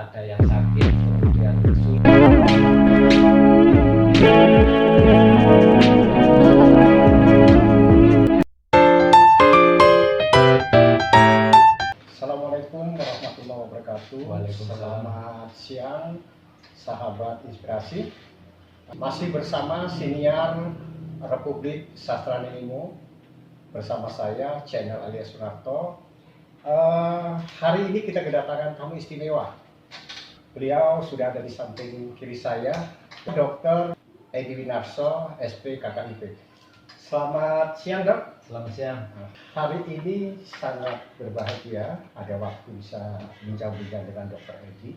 ada yang sakit kemudian kesulitan. Assalamualaikum warahmatullahi wabarakatuh. Waalaikumsalam. Selamat siang sahabat inspirasi. Masih bersama siniar Republik Sastra Nilimo bersama saya channel alias Sunarto. Hari ini kita kedatangan tamu istimewa. Beliau sudah ada di samping kiri saya, Dr. Edi Winarso, SP KKIP. Selamat siang, Dok. Selamat siang. Hari ini sangat berbahagia ada waktu bisa bincang-bincang dengan Dr. Edi.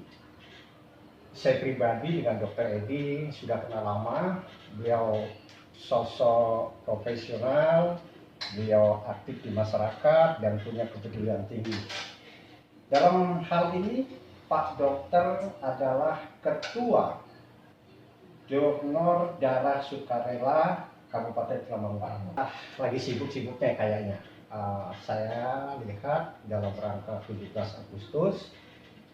Saya pribadi dengan Dr. Edi sudah kenal lama. Beliau sosok profesional, beliau aktif di masyarakat dan punya kepedulian tinggi. Dalam hal ini Pak Dokter adalah Ketua Donor Darah Sukarela Kabupaten Tulungagung Barat. Lagi sibuk-sibuknya kayaknya. Saya lihat dalam rangka 17 Agustus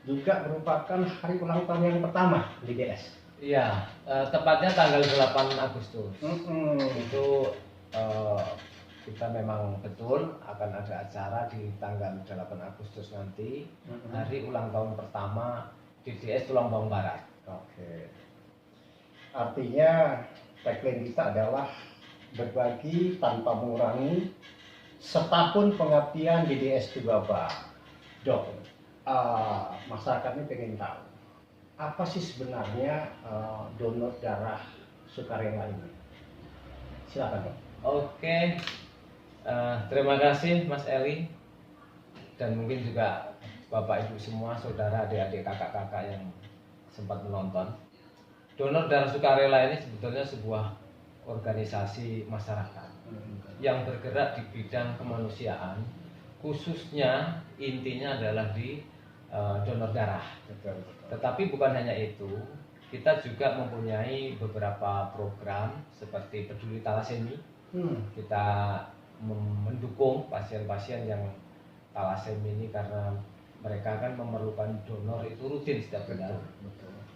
juga merupakan hari ulang tahun yang pertama di DS. Iya, tepatnya tanggal 8 Agustus. Itu kita memang betul akan ada acara di tanggal 8 Agustus nanti, hari ulang tahun pertama DDS Tulungagung Barat. Oke. Artinya tagline kita adalah berbagi tanpa mengurangi, setahun pengabdian DDS Tugaba. Dok, masyarakat ini pengen tahu apa sih sebenarnya donor darah sukarela ini. Silakan, Dok. Oke, terima kasih Mas Eli dan mungkin juga Bapak Ibu semua, saudara, adik-adik, kakak-kakak yang sempat menonton. Donor darah sukarela ini sebetulnya sebuah organisasi masyarakat yang bergerak di bidang kemanusiaan, khususnya intinya adalah di donor darah. Tetapi bukan hanya itu, kita juga mempunyai beberapa program seperti peduli talasemi. Kita mendukung pasien-pasien yang talasemi ini karena mereka kan memerlukan donor itu rutin setiap bulan.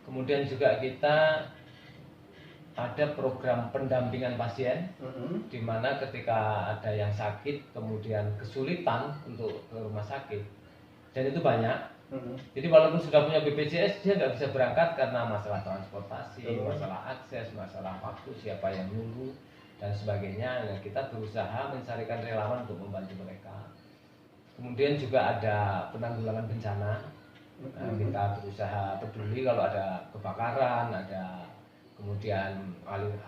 Kemudian juga kita ada program pendampingan pasien, di mana ketika ada yang sakit kemudian kesulitan untuk ke rumah sakit, dan itu banyak. Jadi walaupun sudah punya BPJS, dia nggak bisa berangkat karena masalah transportasi, masalah akses, masalah waktu, siapa yang nunggu dan sebagainya. Nah, kita berusaha mencarikan relawan untuk membantu mereka. Kemudian juga ada penanggulangan bencana. Nah, kita berusaha peduli kalau ada kebakaran, ada kemudian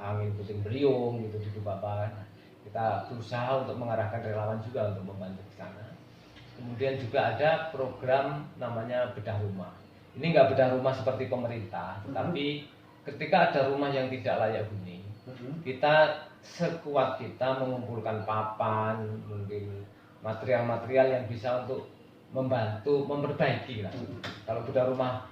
angin puting beliung gitu di Bapak. Kita berusaha untuk mengarahkan relawan juga untuk membantu ke sana. Kemudian juga ada program namanya bedah rumah. Ini nggak bedah rumah seperti pemerintah, tetapi ketika ada rumah yang tidak layak huni, kita sekuat kita mengumpulkan papan, mungkin material-material yang bisa untuk membantu memperbaiki lah. Kalau bedah rumah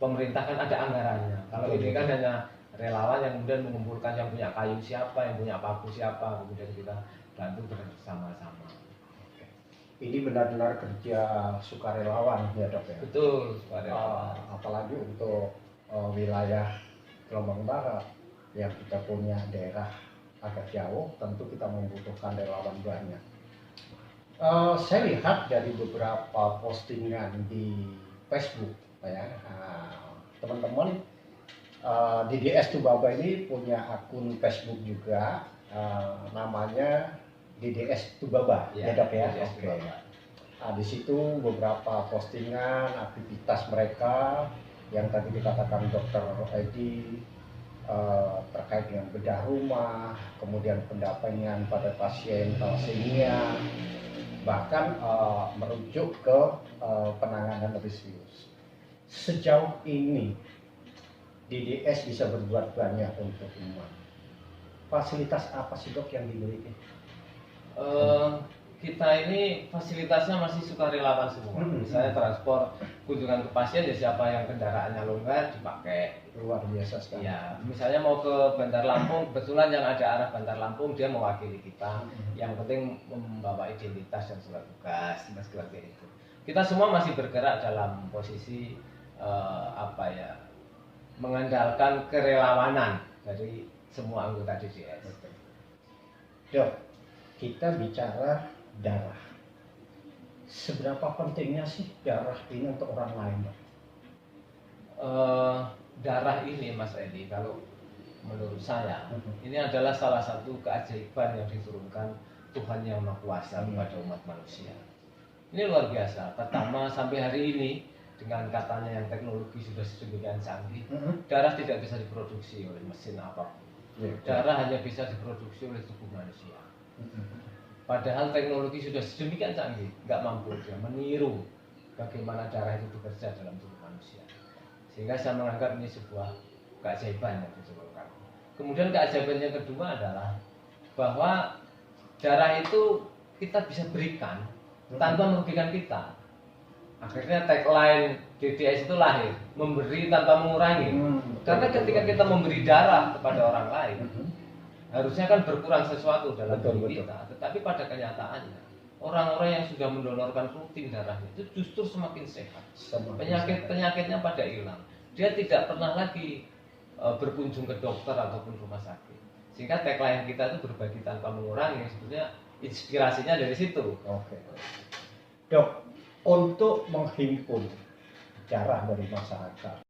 pemerintah kan ada anggarannya. Kalau ini kan hanya relawan yang kemudian mengumpulkan, yang punya kayu siapa, yang punya paku siapa, kemudian kita bantu bersama-sama. Ini benar-benar kerja sukarelawan ya, Dok ya. Betul, sukarelawan. Apalagi untuk wilayah Tulungagung Barat yang kita punya daerah agak jauh, tentu kita membutuhkan relawan banyak. Saya lihat dari beberapa postingan di Facebook, ya, teman-teman DDS Tugaba ini punya akun Facebook juga, namanya DDS Tugaba, ya, Dok ya. Oke. Di situ beberapa postingan aktivitas mereka yang tadi dikatakan Dr. Edi terkait dengan bedah rumah, kemudian pendampingan pada pasien thalassemia, bahkan merujuk ke penanganan lebih serius. Sejauh ini DDS bisa berbuat banyak untuk umat. Fasilitas apa sih, Dok, yang dimiliki? Kita ini fasilitasnya masih sukarelawan semua. Misalnya transport kunjungan ke pasien, ya siapa yang kendaraannya longgar dipakai. Luar biasa sekali. Ya, misalnya mau ke Bandar Lampung, kebetulan yang ada arah Bandar Lampung dia mewakili kita. Yang penting membawa identitas dan surat tugas, seperti itu. Kita semua masih bergerak dalam posisi apa ya, mengandalkan kerelawanan dari semua anggota DDS. Dok, kita bicara darah. Seberapa pentingnya sih darah ini untuk orang lain, Dok? Darah ini, Mas Edi, kalau menurut saya ini adalah salah satu keajaiban yang diturunkan Tuhan Yang Maha Kuasa kepada umat manusia. Ini luar biasa. Pertama, sampai hari ini dengan katanya yang teknologi sudah sedemikian canggih, darah tidak bisa diproduksi oleh mesin apapun. Darah hanya bisa diproduksi oleh tubuh manusia. Padahal teknologi sudah sedemikian canggih, nggak mampu dia meniru bagaimana darah itu bekerja dalam tubuh manusia. Sehingga saya menganggap ini sebuah keajaiban yang diturunkan. Kemudian keajaiban yang kedua adalah bahwa darah itu kita bisa berikan tanpa merugikan kita. Akhirnya tagline DDS itu lahir, memberi tanpa mengurangi. Karena ketika kita memberi darah kepada orang lain, harusnya kan berkurang sesuatu dalam diri kita. Tetapi pada kenyataannya, orang-orang yang sudah mendonorkan rutin darahnya itu justru semakin sehat. Penyakitnya pada hilang. Dia tidak pernah lagi berkunjung ke dokter ataupun rumah sakit. Sehingga tagline kita itu berbagi tanpa mengurangi. Sebetulnya inspirasinya dari situ. Oke. Dok, untuk menghimpun darah dari masyarakat,